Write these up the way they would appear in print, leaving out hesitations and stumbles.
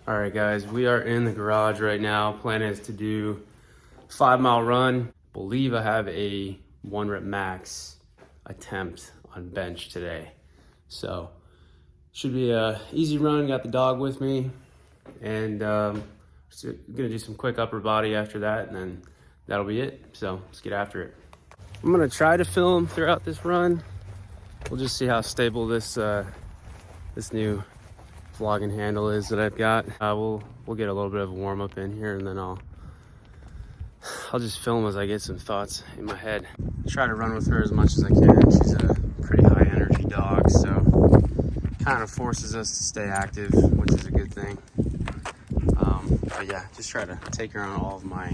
All right, guys, we are in the garage right now. Plan is to do 5-mile run. Believe I have a 1-rep max attempt on bench today. So should be a easy run. Got the dog with me, and just gonna do some quick upper body after that, and then that'll be it. So let's get after it. I'm gonna try to film throughout this run. We'll just see how stable this this new vlogging handle is that I've got. We'll get a little bit of a warm up in here, and then I'll just film as I get some thoughts in my head. Try to run with her as much as I can. She's a pretty high energy dog, so kind of forces us to stay active, which is a good thing. But yeah, just try to take her on all of my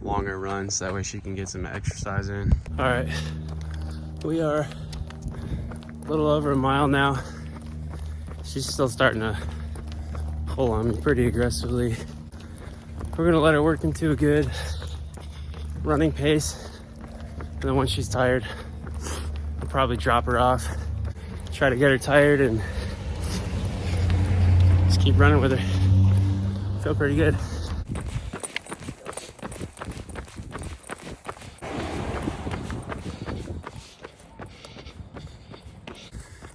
longer runs, that way she can get some exercise in. All right, we are a little over a mile now. She's still starting to pull on me pretty aggressively. We're gonna let her work into a good running pace, and then once she's tired, I'll probably drop her off, try to get her tired, and just keep running with her. Feel pretty good.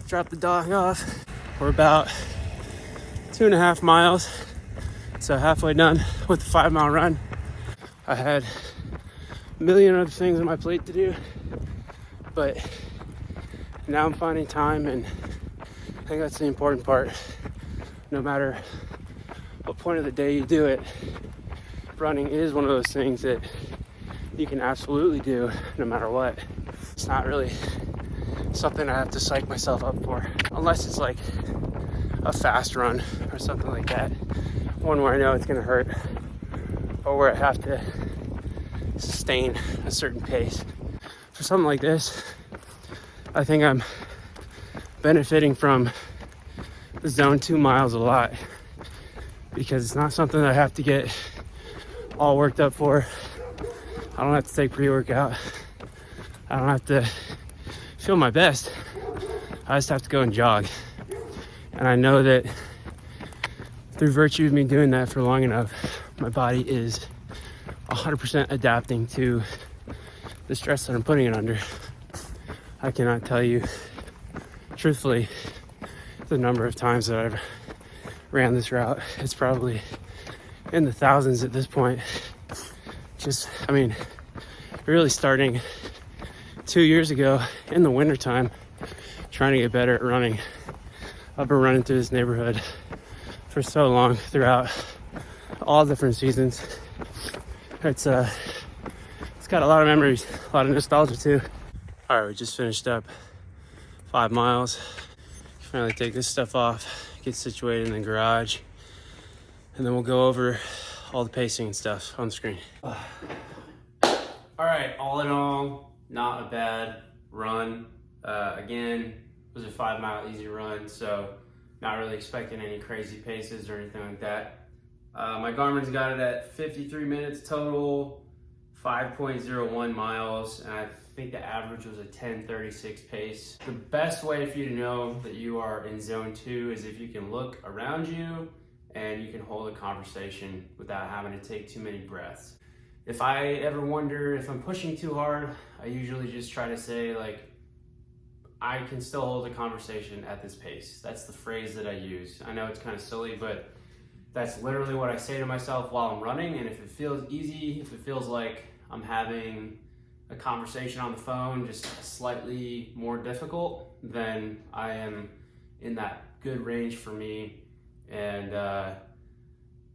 Drop the dog off. We're about 2.5 miles, so halfway done with the 5-mile run. I had a million other things on my plate to do, but now I'm finding time, and I think that's the important part. No matter what point of the day you do it, running is one of those things that you can absolutely do no matter what. It's not really something I have to psych myself up for, unless it's like a fast run or something like that, one where I know it's gonna hurt, or where I have to sustain a certain pace. For something like this, I think I'm benefiting from the zone 2 miles a lot, because it's not something that I have to get all worked up for. I don't have to take pre-workout. I don't have to feel my best. I just have to go and jog. And I know that through virtue of me doing that for long enough, my body is 100% adapting to the stress that I'm putting it under. I cannot tell you truthfully the number of times that I've ran this route. It's probably in the thousands at this point. Really starting 2 years ago in the wintertime, trying to get better at running. I've been running through this neighborhood for so long, throughout all different seasons. It's got a lot of memories, a lot of nostalgia too. All right, we just finished up 5 miles. Finally take this stuff off, get situated in the garage, and then we'll go over all the pacing and stuff on the screen. All right, all in all, not a bad run. Again, it was a 5-mile easy run, so not really expecting any crazy paces or anything like that. My Garmin's got it at 53 minutes total, 5.01 miles, and I think the average was a 10:36 pace. The best way for you to know that you are in zone 2 is if you can look around you and you can hold a conversation without having to take too many breaths. If I ever wonder if I'm pushing too hard, I usually just try to say, like, I can still hold a conversation at this pace. That's the phrase that I use. I know it's kind of silly, but that's literally what I say to myself while I'm running. And if it feels easy, if it feels like I'm having a conversation on the phone, just slightly more difficult, then I am in that good range for me. And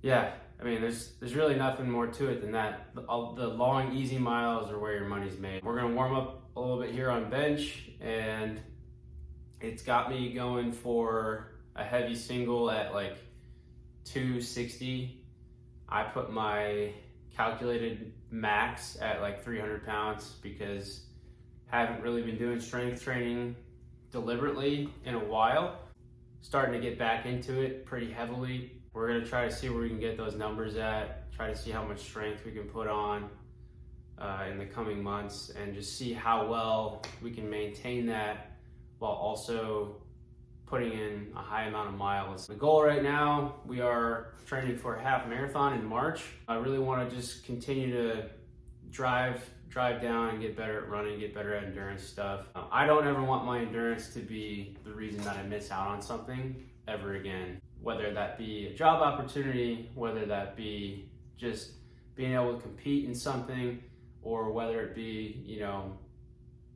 yeah, I mean, there's really nothing more to it than that. The long, easy miles are where your money's made. We're gonna warm up a little bit here on bench, and it's got me going for a heavy single at like 260. I put my calculated max at like 300 pounds because I haven't really been doing strength training deliberately in a while. Starting to get back into it pretty heavily. We're gonna try to see where we can get those numbers at, try to see how much strength we can put on in the coming months, and just see how well we can maintain that while also putting in a high amount of miles. The goal right now, we are training for a half marathon in March. I really want to just continue to drive down and get better at running, get better at endurance stuff. I don't ever want my endurance to be the reason that I miss out on something ever again. Whether that be a job opportunity, whether that be just being able to compete in something, or whether it be, you know,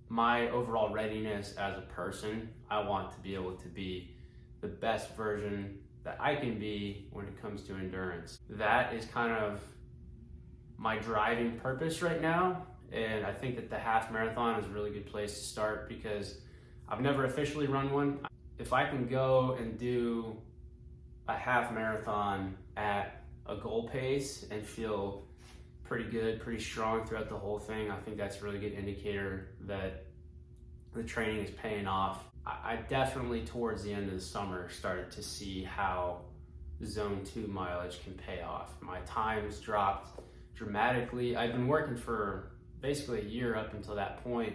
my overall readiness as a person. I want to be able to be the best version that I can be when it comes to endurance. That is kind of my driving purpose right now. And I think that the half marathon is a really good place to start because I've never officially run one. If I can go and do a half marathon at a goal pace and feel pretty good, pretty strong throughout the whole thing, I think that's a really good indicator that the training is paying off. I definitely, towards the end of the summer, started to see how zone 2 mileage can pay off. My times dropped dramatically. I'd been working for basically a year up until that point,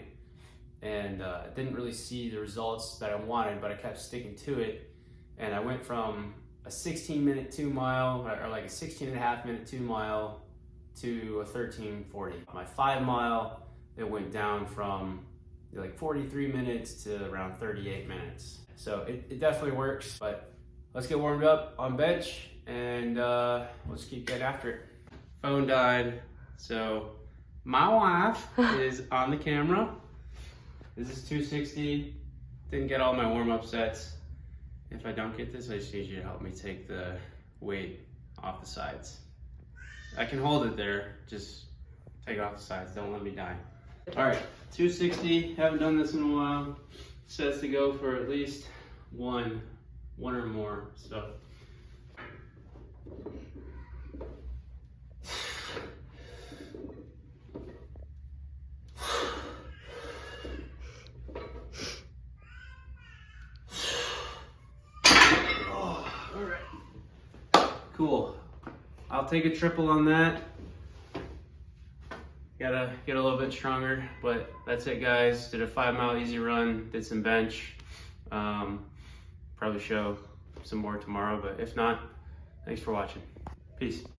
and didn't really see the results that I wanted, but I kept sticking to it. And I went from a 16-minute 2 mile, or like a 16.5-minute 2 mile, to a 13:40. My 5 mile, it went down from like 43 minutes to around 38 minutes. So it definitely works, but let's get warmed up on bench and let's keep getting after it. Phone died, so my wife is on the camera. This is 260. Didn't get all my warm-up sets. If I don't get this, I just need you to help me take the weight off the sides. I can hold it there, just take it off the sides. Don't let me die. All right, 260, haven't done this in a while. Says to go for at least one or more, so. Oh, all right, cool. I'll take a triple on that. Gotta get a little bit stronger, but that's it, guys. Did a 5 mile easy run, did some bench. Probably show some more tomorrow, but if not, thanks for watching. Peace.